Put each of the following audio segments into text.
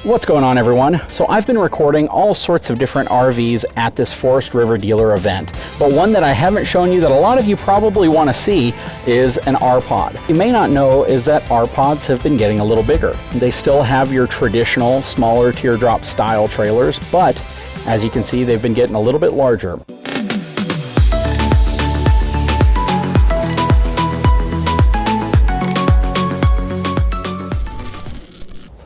What's going on, everyone? So I've been recording all sorts of different RVs at this Forest River dealer event, but one that I haven't shown you that a lot of you probably want to see is an R-Pod. You may not know is that R-Pods have been getting a little bigger. They still have your traditional smaller teardrop style trailers, but as you can see, they've been getting a little bit larger.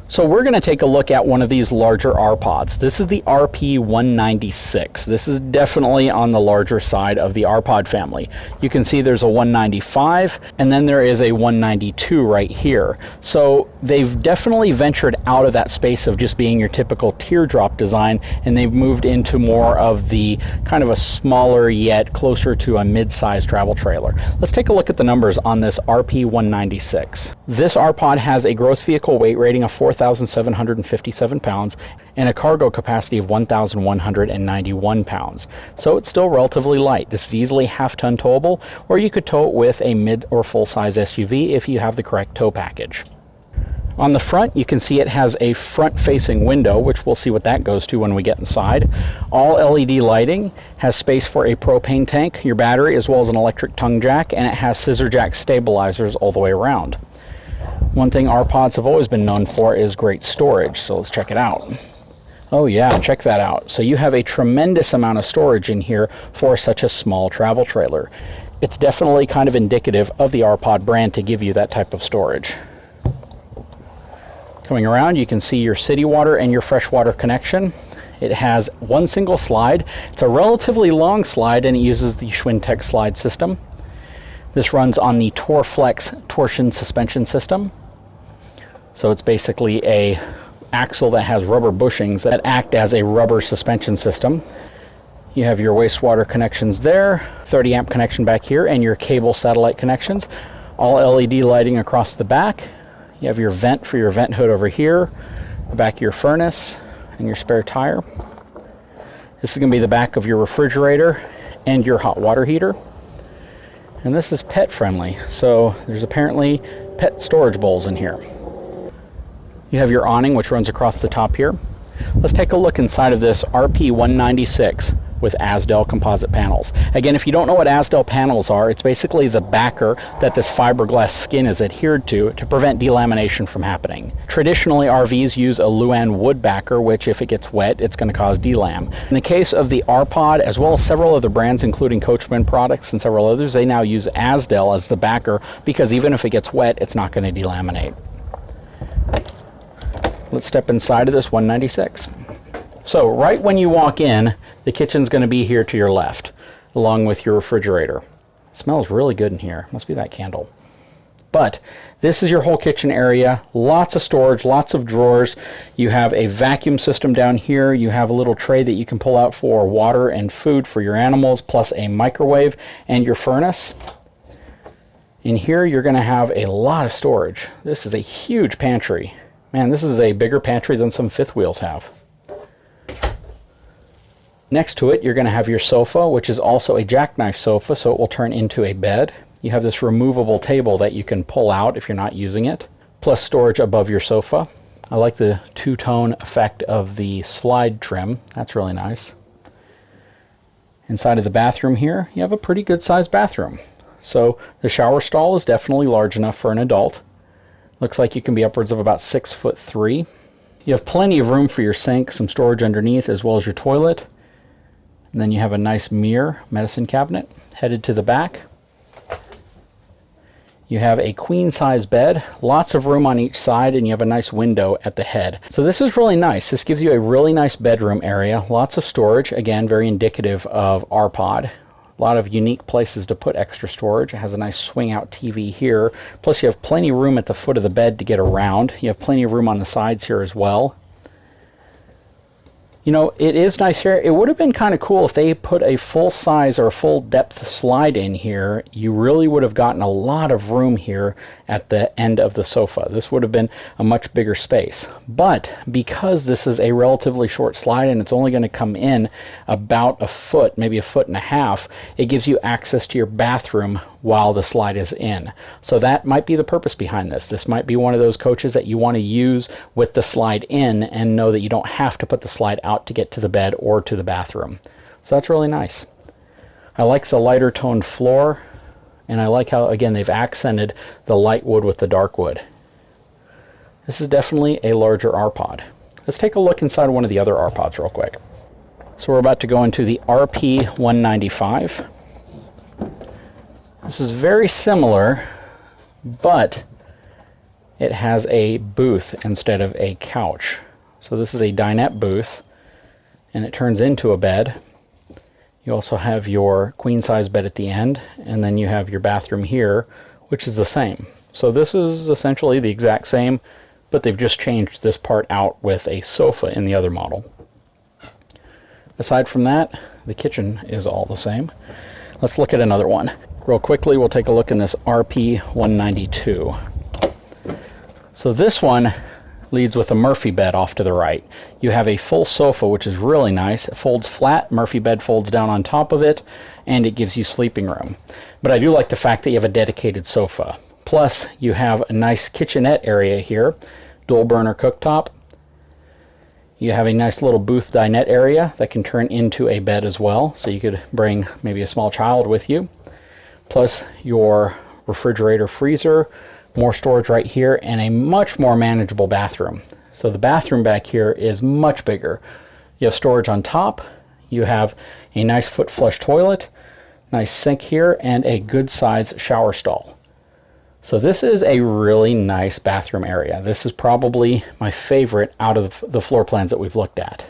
So we're going to take a look at one of these larger R-Pods. This is the RP196. This is definitely on the larger side of the R-Pod family. You can see there's a 195 and then there is a 192 right here. So they've definitely ventured out of that space of just being your typical teardrop design, and they've moved into more of the kind of a smaller yet closer to a mid-size travel trailer. Let's take a look at the numbers on this RP196. This R-Pod has a gross vehicle weight rating of 4,757 pounds and a cargo capacity of 1,191 pounds. So it's still relatively light. This is easily half-ton towable, or you could tow it with a mid or full-size SUV if you have the correct tow package. On the front, you can see it has a front-facing window, which we'll see what that goes to when we get inside. All LED lighting, has space for a propane tank, your battery, as well as an electric tongue jack, and it has scissor jack stabilizers all the way around. One thing R-Pods have always been known for is great storage, so let's check it out. Oh yeah, check that out. So you have a tremendous amount of storage in here for such a small travel trailer. It's definitely kind of indicative of the R-Pod brand to give you that type of storage. Coming around, you can see your city water and your freshwater connection. It has one single slide. It's a relatively long slide and it uses the Schwintek slide system. This runs on the Torflex torsion suspension system. So it's basically a axle that has rubber bushings that act as a rubber suspension system. You have your wastewater connections there, 30 amp connection back here, and your cable satellite connections. All LED lighting across the back. You have your vent for your vent hood over here, the back of your furnace, and your spare tire. This is going to be the back of your refrigerator and your hot water heater. And this is pet friendly, so there's apparently pet storage bowls in here. You have your awning, which runs across the top here. Let's take a look inside of this RP196 with Azdel composite panels. Again, if you don't know what Azdel panels are, it's basically the backer that this fiberglass skin is adhered to prevent delamination from happening. Traditionally, RVs use a Luan wood backer, which if it gets wet, it's going to cause delam. In the case of the R-Pod, as well as several other brands, including Coachman products and several others, they now use Azdel as the backer because even if it gets wet, it's not going to delaminate. Let's step inside of this 196. So right when you walk in, the kitchen's going to be here to your left, along with your refrigerator. It smells really good in here. Must be that candle. But this is your whole kitchen area. Lots of storage, lots of drawers. You have a vacuum system down here. You have a little tray that you can pull out for water and food for your animals, plus a microwave and your furnace. In here, you're going to have a lot of storage. This is a huge pantry. Man, this is a bigger pantry than some fifth wheels have. Next to it, you're going to have your sofa, which is also a jackknife sofa, so it will turn into a bed. You have this removable table that you can pull out if you're not using it, plus storage above your sofa. I like the two-tone effect of the slide trim. That's really nice. Inside of the bathroom here, you have a pretty good-sized bathroom. So the shower stall is definitely large enough for an adult. Looks like you can be upwards of about 6'3". You have plenty of room for your sink, some storage underneath, as well as your toilet. And then you have a nice mirror medicine cabinet headed to the back. You have a queen size bed, lots of room on each side, and you have a nice window at the head. So this is really nice. This gives you a really nice bedroom area, lots of storage, again, very indicative of R-Pod. A lot of unique places to put extra storage. It has a nice swing out TV here. Plus you have plenty of room at the foot of the bed to get around. You have plenty of room on the sides here as well. You know, it is nice here. It would have been kind of cool if they put a full size or a full depth slide in here. You really would have gotten a lot of room here at the end of the sofa. This would have been a much bigger space. But because this is a relatively short slide and it's only going to come in about a foot, maybe a foot and a half, it gives you access to your bathroom while the slide is in. So that might be the purpose behind this. This might be one of those coaches that you want to use with the slide in and know that you don't have to put the slide out to get to the bed or to the bathroom. So that's really nice. I like the lighter toned floor, and I like how, again, they've accented the light wood with the dark wood. This is definitely a larger R-Pod. Let's take a look inside one of the other R-Pods real quick. So we're about to go into the RP195. This is very similar, but it has a booth instead of a couch. So this is a dinette booth, and it turns into a bed. You also have your queen size bed at the end, and then you have your bathroom here, which is the same. So this is essentially the exact same, but they've just changed this part out with a sofa in the other model. Aside from that, the kitchen is all the same. Let's look at another one. Real quickly, we'll take a look in this RP192. So this one leads with a Murphy bed off to the right. You have a full sofa, which is really nice. It folds flat, Murphy bed folds down on top of it, and it gives you sleeping room. But I do like the fact that you have a dedicated sofa. Plus, you have a nice kitchenette area here, dual burner cooktop. You have a nice little booth dinette area that can turn into a bed as well, so you could bring maybe a small child with you. Plus your refrigerator, freezer, more storage right here, and a much more manageable bathroom. So the bathroom back here is much bigger. You have storage on top, you have a nice foot flush toilet, nice sink here, and a good size shower stall. So this is a really nice bathroom area. This is probably my favorite out of the floor plans that we've looked at.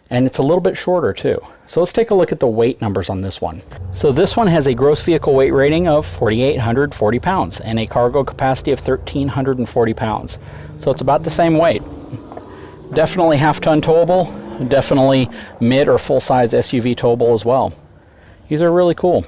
And it's a little bit shorter too. So let's take a look at the weight numbers on this one. So this one has a gross vehicle weight rating of 4,840 pounds and a cargo capacity of 1,340 pounds. So it's about the same weight. Definitely half-ton towable, definitely mid or full-size SUV towable as well. These are really cool.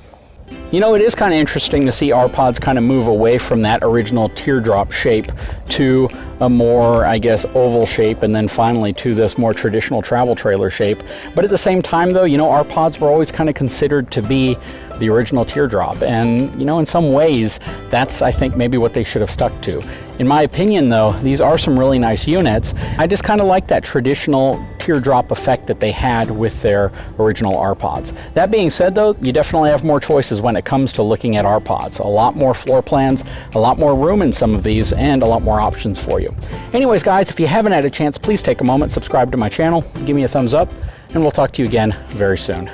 You know, it is kind of interesting to see R-Pods kind of move away from that original teardrop shape to a more, I guess, oval shape, and then finally to this more traditional travel trailer shape. But at the same time though, you know, R-Pods were always kind of considered to be the original teardrop. And, you know, in some ways, that's, I think, maybe what they should have stuck to. In my opinion though, these are some really nice units. I just kind of like that traditional teardrop effect that they had with their original R-Pods. That being said though, you definitely have more choices when it comes to looking at R-Pods. A lot more floor plans, a lot more room in some of these, and a lot more options for you. Anyways guys, if you haven't had a chance, please take a moment, subscribe to my channel, give me a thumbs up, and we'll talk to you again very soon.